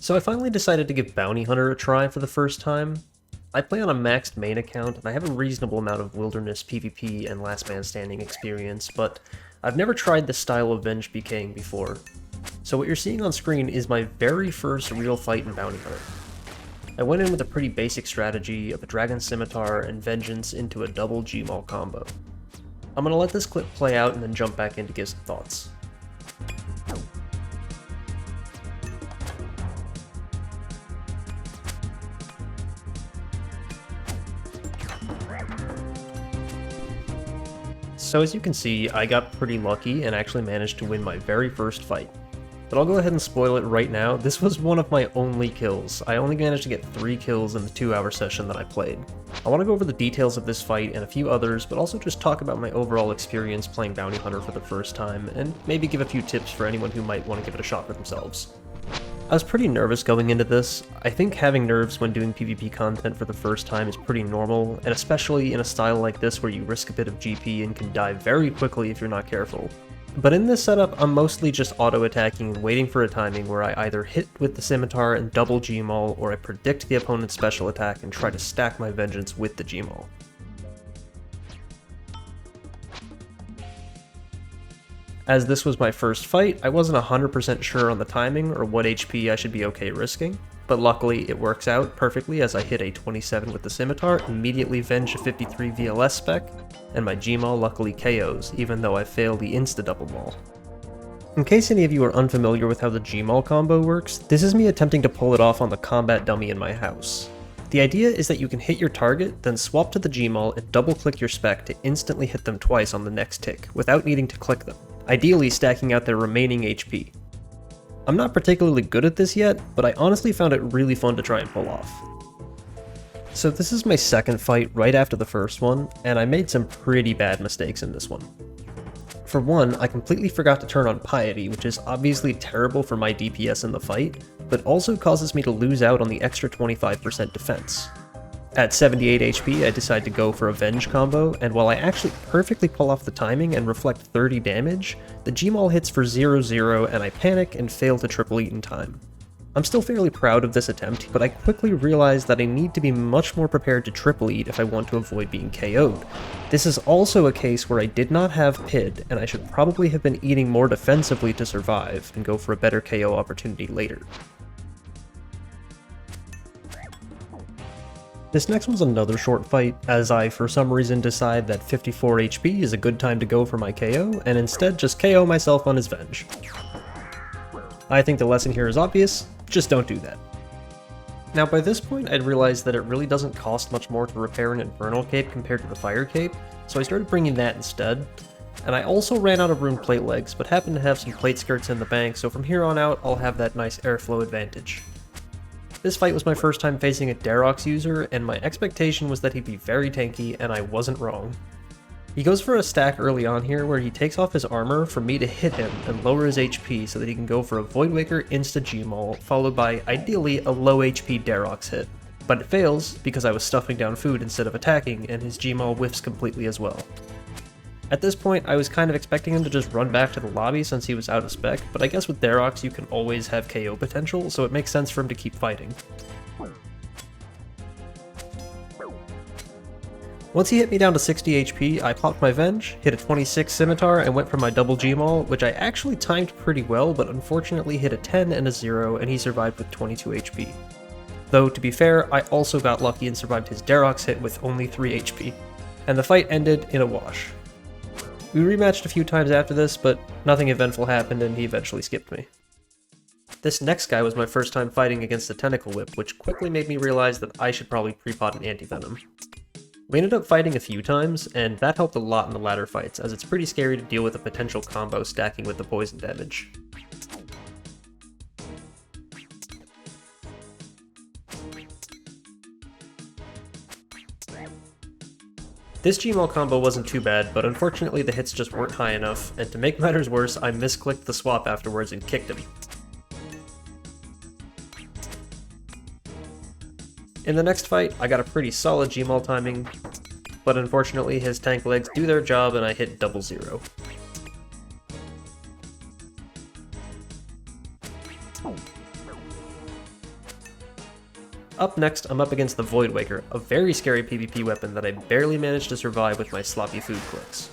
So I finally decided to give Bounty Hunter a try for the first time. I play on a maxed main account, and I have a reasonable amount of wilderness PvP and last man standing experience, but I've never tried this style of Venge PKing before. So what you're seeing on screen is my very first real fight in Bounty Hunter. I went in with a pretty basic strategy of a Dragon Scimitar and Vengeance into a double gmaul combo. I'm gonna let this clip play out and then jump back in to give some thoughts. So as you can see, I got pretty lucky and actually managed to win my very first fight. But I'll go ahead and spoil it right now, this was one of my only kills. I only managed to get 3 kills in the 2-hour session that I played. I want to go over the details of this fight and a few others, but also just talk about my overall experience playing Bounty Hunter for the first time, and maybe give a few tips for anyone who might want to give it a shot for themselves. I was pretty nervous going into this. I think having nerves when doing PvP content for the first time is pretty normal, and especially in a style like this where you risk a bit of GP and can die very quickly if you're not careful. But in this setup, I'm mostly just auto-attacking and waiting for a timing where I either hit with the Scimitar and double gmaul, or I predict the opponent's special attack and try to stack my Vengeance with the gmaul. As this was my first fight, I wasn't 100% sure on the timing or what HP I should be okay risking, but luckily it works out perfectly as I hit a 27 with the Scimitar, immediately venge a 53 VLS spec, and my gmaul luckily KOs, even though I failed the insta-double maul. In case any of you are unfamiliar with how the gmaul combo works, this is me attempting to pull it off on the combat dummy in my house. The idea is that you can hit your target, then swap to the gmaul and double-click your spec to instantly hit them twice on the next tick, without needing to click them, ideally stacking out their remaining HP. I'm not particularly good at this yet, but I honestly found it really fun to try and pull off. So this is my second fight right after the first one, and I made some pretty bad mistakes in this one. For one, I completely forgot to turn on Piety, which is obviously terrible for my DPS in the fight, but also causes me to lose out on the extra 25% defense. At 78 HP, I decide to go for a Venge combo, and while I actually perfectly pull off the timing and reflect 30 damage, the gmaul hits for 0-0 and I panic and fail to triple eat in time. I'm still fairly proud of this attempt, but I quickly realized that I need to be much more prepared to triple eat if I want to avoid being KO'd. This is also a case where I did not have PID, and I should probably have been eating more defensively to survive and go for a better KO opportunity later. This next was another short fight, as I for some reason decide that 54 HP is a good time to go for my KO, and instead just KO myself on his Venge. I think the lesson here is obvious, just don't do that. Now by this point I'd realized that it really doesn't cost much more to repair an Infernal Cape compared to the Fire Cape, so I started bringing that instead. And I also ran out of rune plate legs, but happened to have some plate skirts in the bank, so from here on out I'll have that nice airflow advantage. This fight was my first time facing a Darox user, and my expectation was that he'd be very tanky, and I wasn't wrong. He goes for a stack early on here where he takes off his armor for me to hit him and lower his HP so that he can go for a Voidwaker insta-gmaul, followed by, ideally, a low HP Darox hit. But it fails because I was stuffing down food instead of attacking, and his gmaul whiffs completely as well. At this point, I was kind of expecting him to just run back to the lobby since he was out of spec, but I guess with Darox you can always have KO potential, so it makes sense for him to keep fighting. Once he hit me down to 60 HP, I popped my Venge, hit a 26 Scimitar, and went for my double gmaul, which I actually timed pretty well, but unfortunately hit a 10 and a 0, and he survived with 22 HP. Though, to be fair, I also got lucky and survived his Darox hit with only 3 HP. And the fight ended in a wash. We rematched a few times after this, but nothing eventful happened and he eventually skipped me. This next guy was my first time fighting against the Tentacle Whip, which quickly made me realize that I should probably pre-pot an anti-venom. We ended up fighting a few times, and that helped a lot in the latter fights, as it's pretty scary to deal with a potential combo stacking with the poison damage. This gmaul combo wasn't too bad, but unfortunately the hits just weren't high enough, and to make matters worse, I misclicked the swap afterwards and kicked him. In the next fight, I got a pretty solid gmaul timing, but unfortunately his tank legs do their job and I hit 0-0. Up next, I'm up against the Voidwaker, a very scary PvP weapon that I barely managed to survive with my sloppy food clicks.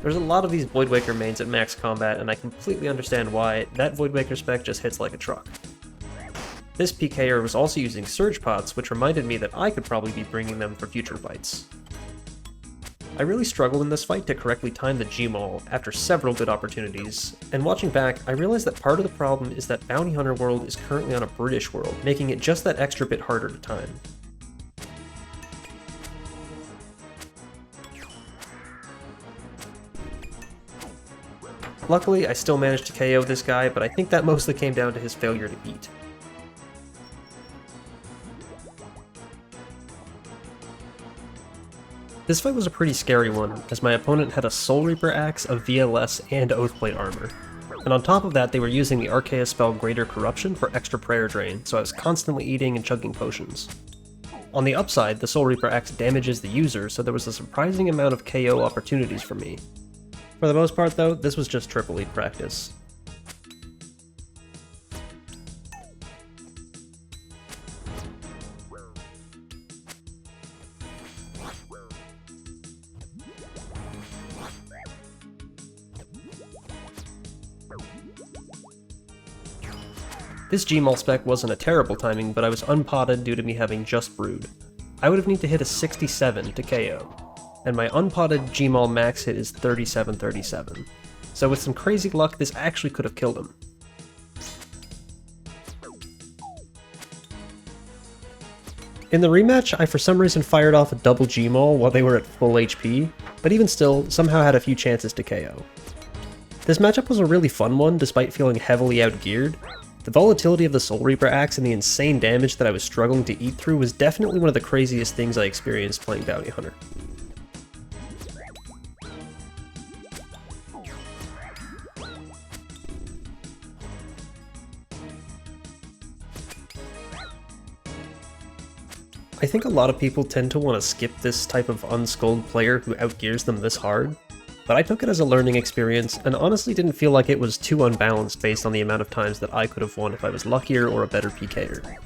There's a lot of these Voidwaker mains at max combat, and I completely understand why. That Voidwaker spec just hits like a truck. This PKer was also using Surge Pots, which reminded me that I could probably be bringing them for future fights. I really struggled in this fight to correctly time the gmaul after several good opportunities, and watching back, I realized that part of the problem is that Bounty Hunter World is currently on a British world, making it just that extra bit harder to time. Luckily, I still managed to KO this guy, but I think that mostly came down to his failure to eat. This fight was a pretty scary one, as my opponent had a Soul Reaper axe, a VLS, and Oathblade armor. And on top of that, they were using the Archaea spell Greater Corruption for extra prayer drain, so I was constantly eating and chugging potions. On the upside, the Soul Reaper axe damages the user, so there was a surprising amount of KO opportunities for me. For the most part though, this was just triple elite practice. This gmaul spec wasn't a terrible timing, but I was unpotted due to me having just brewed. I would have needed to hit a 67 to KO, and my unpotted gmaul max hit is 37-37. So with some crazy luck, this actually could have killed him. In the rematch, I for some reason fired off a double gmaul while they were at full HP, but even still, somehow had a few chances to KO. This matchup was a really fun one, despite feeling heavily outgeared. The volatility of the Soul Reaper axe and the insane damage that I was struggling to eat through was definitely one of the craziest things I experienced playing Bounty Hunter. I think a lot of people tend to want to skip this type of unskulled player who outgears them this hard, but I took it as a learning experience and honestly didn't feel like it was too unbalanced based on the amount of times that I could have won if I was luckier or a better PKer.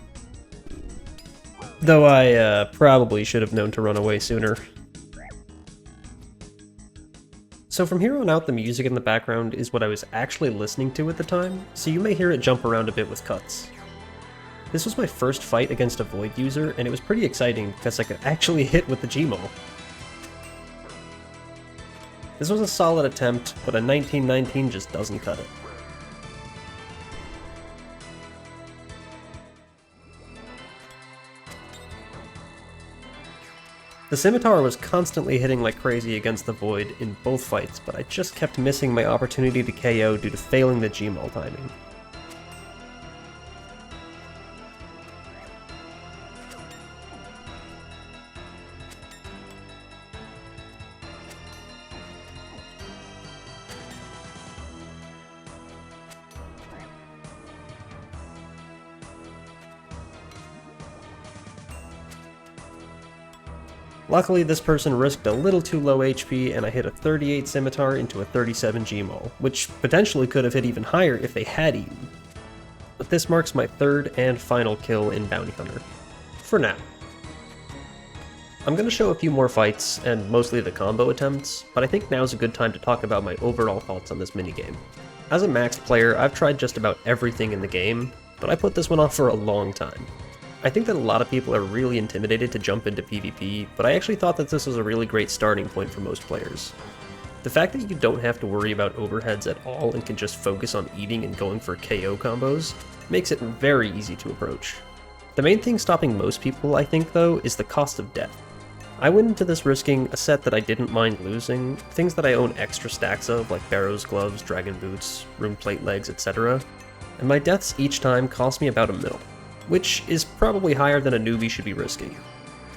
Though I probably should have known to run away sooner. So from here on out, the music in the background is what I was actually listening to at the time, so you may hear it jump around a bit with cuts. This was my first fight against a Void user, and it was pretty exciting because I could actually hit with the gmaul. This was a solid attempt, but a 1919 just doesn't cut it. The Scimitar was constantly hitting like crazy against the Void in both fights, but I just kept missing my opportunity to KO due to failing the gmaul timing. Luckily, this person risked a little too low HP and I hit a 38 Scimitar into a 37 gmaul, which potentially could have hit even higher if they had eaten. But this marks my third and final kill in Bounty Hunter. For now. I'm going to show a few more fights, and mostly the combo attempts, but I think now's a good time to talk about my overall thoughts on this minigame. As a maxed player, I've tried just about everything in the game, but I put this one off for a long time. I think that a lot of people are really intimidated to jump into PvP, but I actually thought that this was a really great starting point for most players. The fact that you don't have to worry about overheads at all and can just focus on eating and going for KO combos makes it very easy to approach. The main thing stopping most people, I think though, is the cost of death. I went into this risking a set that I didn't mind losing, things that I own extra stacks of like Barrow's Gloves, Dragon Boots, Rune Plate Legs, etc. And my deaths each time cost me about 1 mil. Which is probably higher than a newbie should be risking.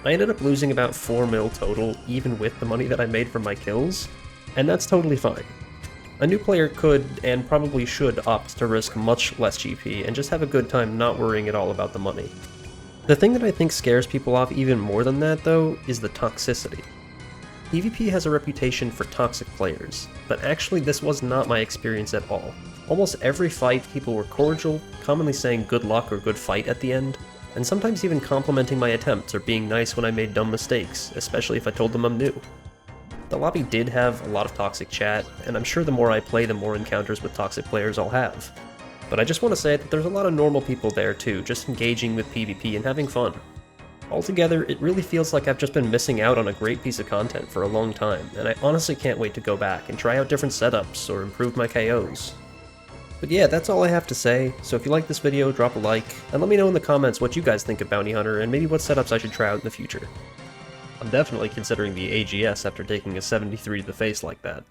I ended up losing about 4 mil total, even with the money that I made from my kills, and that's totally fine. A new player could, and probably should, opt to risk much less GP and just have a good time not worrying at all about the money. The thing that I think scares people off even more than that, though, is the toxicity. PvP has a reputation for toxic players, but actually this was not my experience at all. Almost every fight, people were cordial, commonly saying good luck or good fight at the end, and sometimes even complimenting my attempts or being nice when I made dumb mistakes, especially if I told them I'm new. The lobby did have a lot of toxic chat, and I'm sure the more I play, the more encounters with toxic players I'll have. But I just want to say that there's a lot of normal people there too, just engaging with PvP and having fun. Altogether, it really feels like I've just been missing out on a great piece of content for a long time, and I honestly can't wait to go back and try out different setups or improve my KOs. But yeah, that's all I have to say, so if you like this video, drop a like, and let me know in the comments what you guys think of Bounty Hunter and maybe what setups I should try out in the future. I'm definitely considering the AGS after taking a 73 to the face like that.